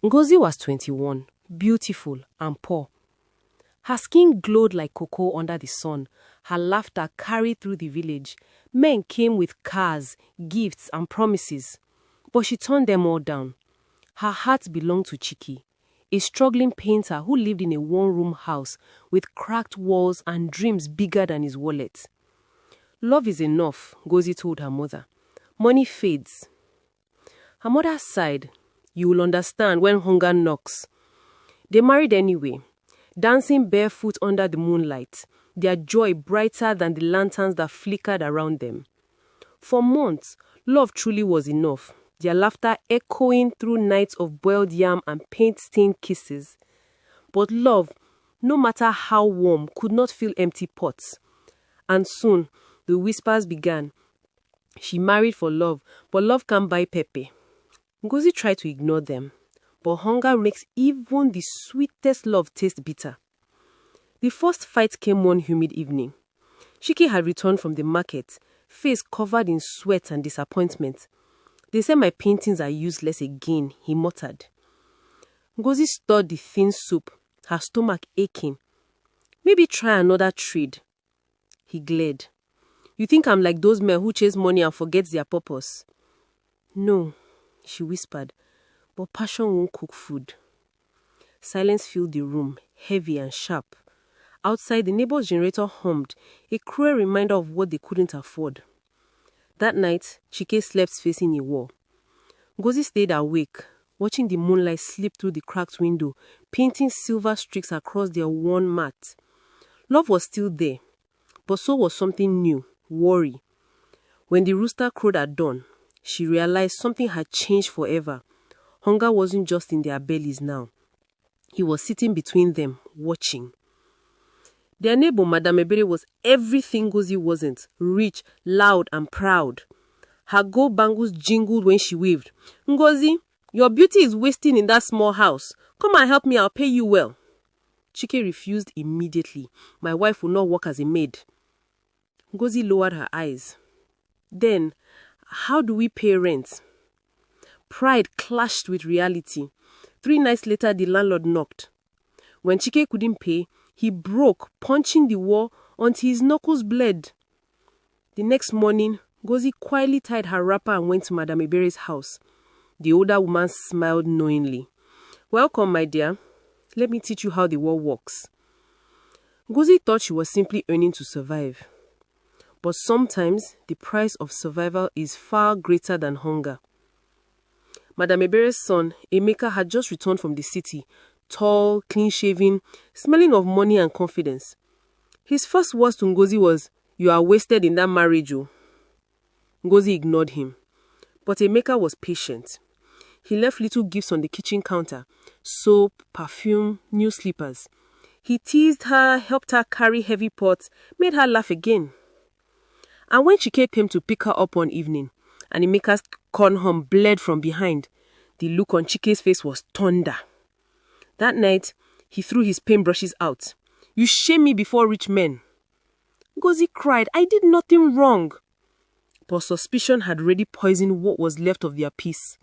Ngozi was 21, beautiful and poor. Her skin glowed like cocoa under the sun. Her laughter carried through the village. Men came with cars, gifts, and promises. But she turned them all down. Her heart belonged to Chike, a struggling painter who lived in a one-room house with cracked walls and dreams bigger than his wallet. Love is enough, Ngozi told her mother. Money fades. Her mother sighed. You will understand when hunger knocks. They married anyway, dancing barefoot under the moonlight, their joy brighter than the lanterns that flickered around them. For months, love truly was enough, their laughter echoing through nights of boiled yam and paint-stained kisses. But love, no matter how warm, could not fill empty pots. And soon, the whispers began. She married for love, but love can't buy Pepe. Ngozi tried to ignore them, but hunger makes even the sweetest love taste bitter. The first fight came one humid evening. Chike had returned from the market, face covered in sweat and disappointment. They said my paintings are useless again, he muttered. Ngozi stirred the thin soup, her stomach aching. Maybe try another trade. He glared. You think I'm like those men who chase money and forget their purpose? No, she whispered, but passion won't cook food. Silence filled the room, heavy and sharp. Outside, the neighbor's generator hummed, a cruel reminder of what they couldn't afford. That night, Chike slept facing a wall. Ngozi stayed awake, watching the moonlight slip through the cracked window, painting silver streaks across their worn mat. Love was still there, but so was something new, worry. When the rooster crowed at dawn, she realized something had changed forever. Hunger wasn't just in their bellies now. He was sitting between them, watching. Their neighbor, Madame Ebere, was everything Ngozi wasn't. Rich, loud, and proud. Her gold bangles jingled when she waved. Ngozi, your beauty is wasting in that small house. Come and help me, I'll pay you well. Chike refused immediately. My wife will not work as a maid. Ngozi lowered her eyes. Then, how do we pay rent? Pride clashed with reality. 3 nights later, the landlord knocked. When Chike couldn't pay, he broke, punching the wall until his knuckles bled. The next morning, Ngozi quietly tied her wrapper and went to Madame Ebere's house. The older woman smiled knowingly. Welcome, my dear. Let me teach you how the world works. Ngozi thought she was simply earning to survive. But sometimes, the price of survival is far greater than hunger. Madame Ebere's son, Emeka, had just returned from the city, tall, clean-shaven, smelling of money and confidence. His first words to Ngozi was, "You are wasted in that marriage, oh." Ngozi ignored him. But Emeka was patient. He left little gifts on the kitchen counter, soap, perfume, new slippers. He teased her, helped her carry heavy pots, made her laugh again. And when Chike came to pick her up one evening, and Emeka's corn hum bled from behind, the look on Chike's face was thunder. That night, he threw his paintbrushes out. You shame me before rich men. Ngozi cried, I did nothing wrong. But suspicion had already poisoned what was left of their peace.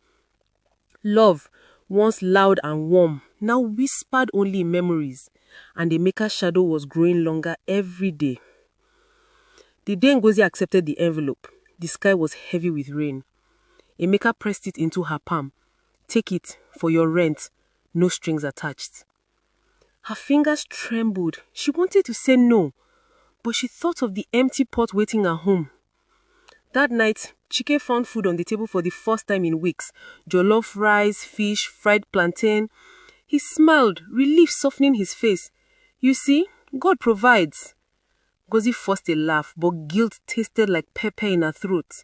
Love, once loud and warm, now whispered only in memories, and Emeka's shadow was growing longer every day. The day Ngozi accepted the envelope, the sky was heavy with rain. Emeka pressed it into her palm. Take it for your rent, no strings attached. Her fingers trembled. She wanted to say no, but she thought of the empty pot waiting at home. That night, Chike found food on the table for the first time in weeks. Jollof rice, fish, fried plantain. He smiled, relief softening his face. You see, God provides. Ngozi forced a laugh, but guilt tasted like pepper in her throat.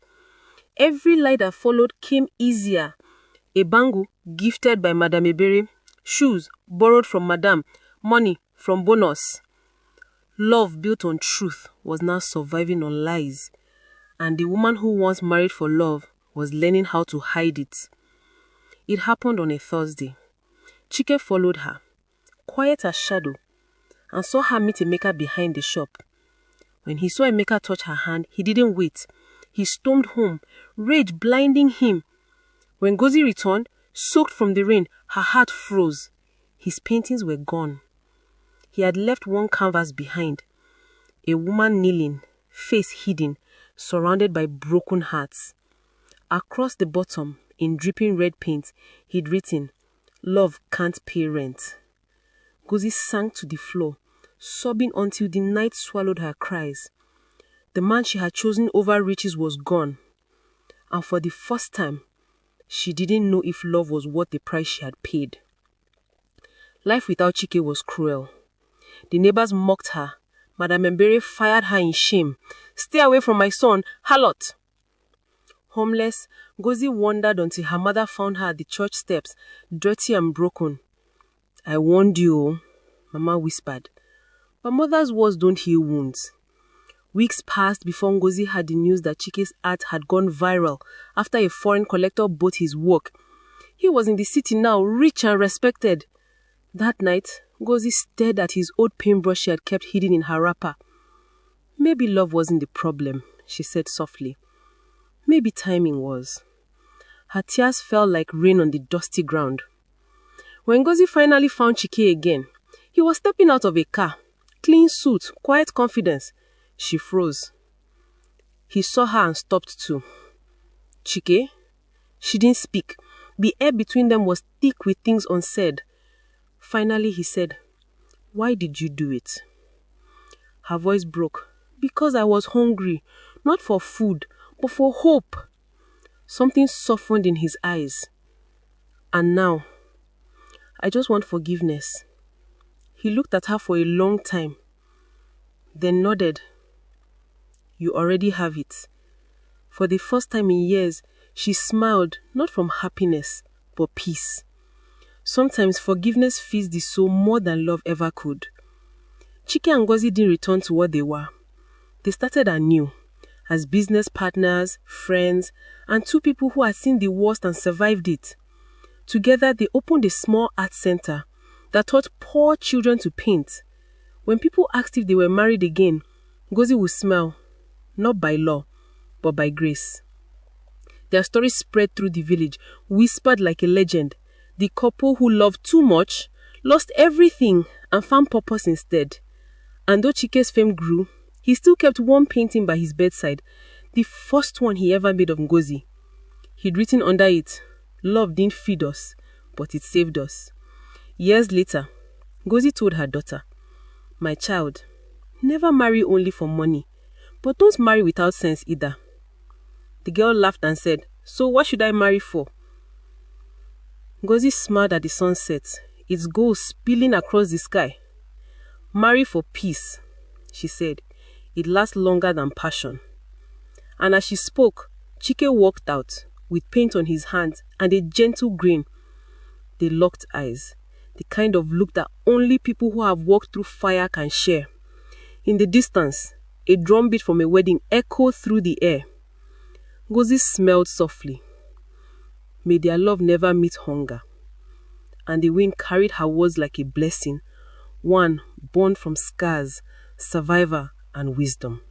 Every lie that followed came easier. A bangle gifted by Madame Ebere, shoes borrowed from Madame, money from bonus. Love built on truth was now surviving on lies. And the woman who once married for love was learning how to hide it. It happened on a Thursday. Chike followed her, quiet as shadow, and saw her meet Emeka behind the shop. When he saw Emeka touch her hand, he didn't wait. He stormed home, rage blinding him. When Ngozi returned, Soaked from the rain, her heart froze. His paintings were gone. He had left one canvas behind. A woman kneeling, face hidden, surrounded by broken hearts. Across the bottom, in dripping red paint, he'd written, "Love can't pay rent." Ngozi sank to the floor, sobbing until the night swallowed her cries. The man she had chosen over riches was gone. And for the first time, she didn't know if love was worth the price she had paid. Life without Chike was cruel. The neighbors mocked her. Madame Mbere fired her in shame. "Stay away from my son, harlot!" Homeless, Ngozi wandered until her mother found her at the church steps, dirty and broken. "I warned you," Mama whispered. But mother's words don't heal wounds. Weeks passed before Ngozi had the news that Chike's art had gone viral after a foreign collector bought his work. He was in the city now, rich and respected. That night, Ngozi stared at his old paintbrush she had kept hidden in her wrapper. "Maybe love wasn't the problem," she said softly. "Maybe timing was." Her tears fell like rain on the dusty ground. When Ngozi finally found Chike again, he was stepping out of a car. Clean suit, quiet confidence. She froze. He saw her and stopped too. "Chike?" She didn't speak. The air between them was thick with things unsaid. Finally he said, "Why did you do it?" Her voice broke. "Because I was hungry, not for food, but for hope." Something softened in his eyes. "And now, I just want forgiveness." He looked at her for a long time, then nodded. "You already have it." For the first time in years, she smiled, not from happiness, but peace. Sometimes forgiveness feeds the soul more than love ever could. Chike and Ngozi didn't return to what they were. They started anew, as business partners, friends, and two people who had seen the worst and survived it. Together, they opened a small art center that taught poor children to paint. When people asked if they were married again, Ngozi would smile, not by law, but by grace. Their story spread through the village, whispered like a legend. The couple who loved too much lost everything and found purpose instead. And though Chike's fame grew, he still kept one painting by his bedside, the first one he ever made of Ngozi. He'd written under it, "Love didn't feed us, but it saved us." Years later, Ngozi told her daughter, "My child, never marry only for money, but don't marry without sense either." The girl laughed and said, "So what should I marry for?" Ngozi smiled at the sunset, its gold spilling across the sky. "Marry for peace," she said. "It lasts longer than passion." And as she spoke, Chike walked out, with paint on his hands and a gentle grin. They locked eyes, the kind of look that only people who have walked through fire can share. In the distance, a drumbeat from a wedding echoed through the air. Ngozi smelled softly. May their love never meet hunger. And the wind carried her words like a blessing, one born from scars, survivor, and wisdom.